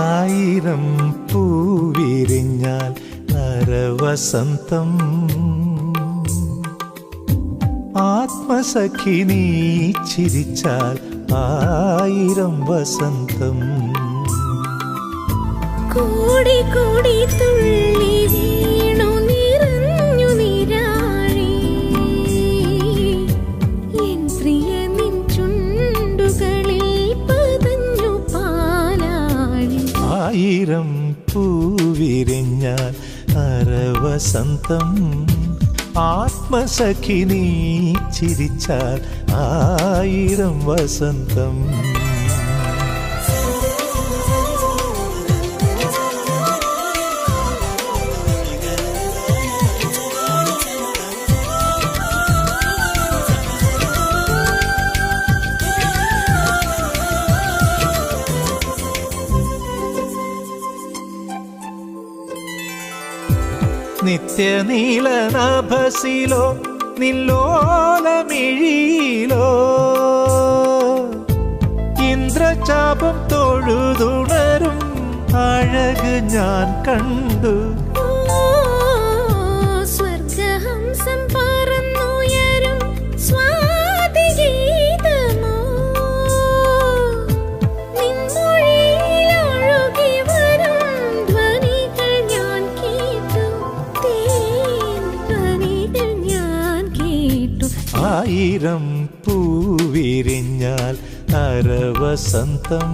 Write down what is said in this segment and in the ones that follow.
ആയിരം പൂവിരിഞ്ഞാൽ അരവസന്തം ആത്മസഖി നീ ചിരിച്ചാൽ ആയിരം വസന്തം കോടി കോടി തുള്ളി വീണു നിറഞ്ഞു നീരാഴി എൻ പ്രിയ നിൻ ചുണ്ടുകളിൽ പതഞ്ഞു പാലാഴി ആയിരം പൂവിരിഞ്ഞാൽ അരവസന്തം ആത്മസഖി നീ ചിരിച്ചാൽ ആയിരം വസന്തം നിത്യനീലനാഭസിലോ നില്ലോലമിഴിയിലോ ഇന്ദ്രചാപം തൊഴുതുണരും അഴക് ഞാൻ കണ്ടു സ്വർഗഹംസം പറന്നുയരും സ്വാതിഗീതമോ നിൻമൊഴിയിലൊഴുകി വരും ധ്വനികൾ ഞാൻ കേട്ടു ധ്വനികൾ ഞാൻ കേട്ടു ആയിരം പൂവിരിഞ്ഞാൽ അരവസന്തം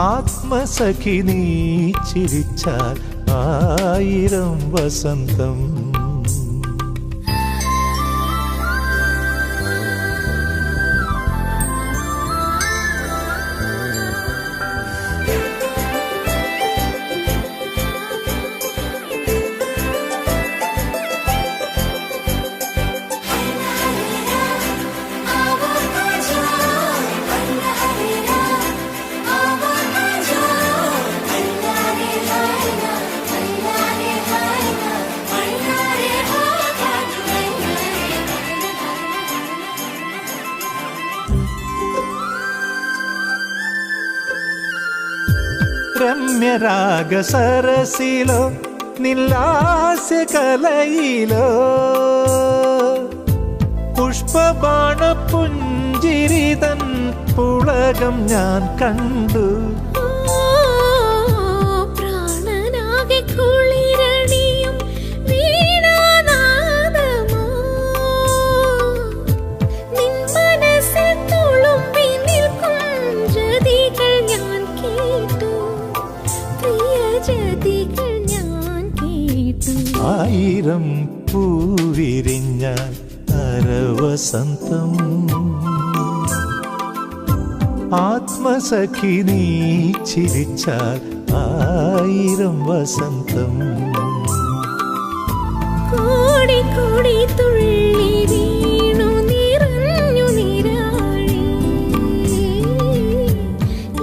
ആത്മസഖി നീ ചിരിച്ചാൽ ആയിരം വസന്തം രമ്യരാഗസരസിലോ നില്ലാസ്യകലയിലോ പുഷ്പബാണപുഞ്ചിരിതൻ പുളകം ഞാൻ കണ്ടു പ്രാണനാകെ കുളിരണിയും വീണാനാദമോ നിൻ മനസ്സിൽ തുളുമ്പി നിൽക്കും ജതികൾ ഞാൻ കേട്ടു പ്രിയജതികൾ ഞാൻ കേട്ടു ആയിരം പൂവിരിഞ്ഞാൽ അരവസന്തം ആത്മസഖി നീ ചിരിച്ചാൽ ആയിരം വസന്തം കോടി കോടി തുള്ളി വീണു നിറഞ്ഞു നീരാഴി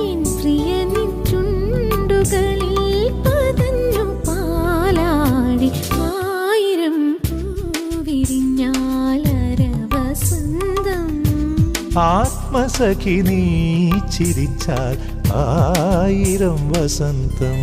എൻ പ്രിയ നിൻ ചുണ്ടുകളിൽ പതഞ്ഞു പാലാഴി ആയിരം പൂവിരിഞ്ഞാൽ അരവസന്തം ആത്മസഖി നീ ചിരിച്ചാൽ ആയിരം വസന്തം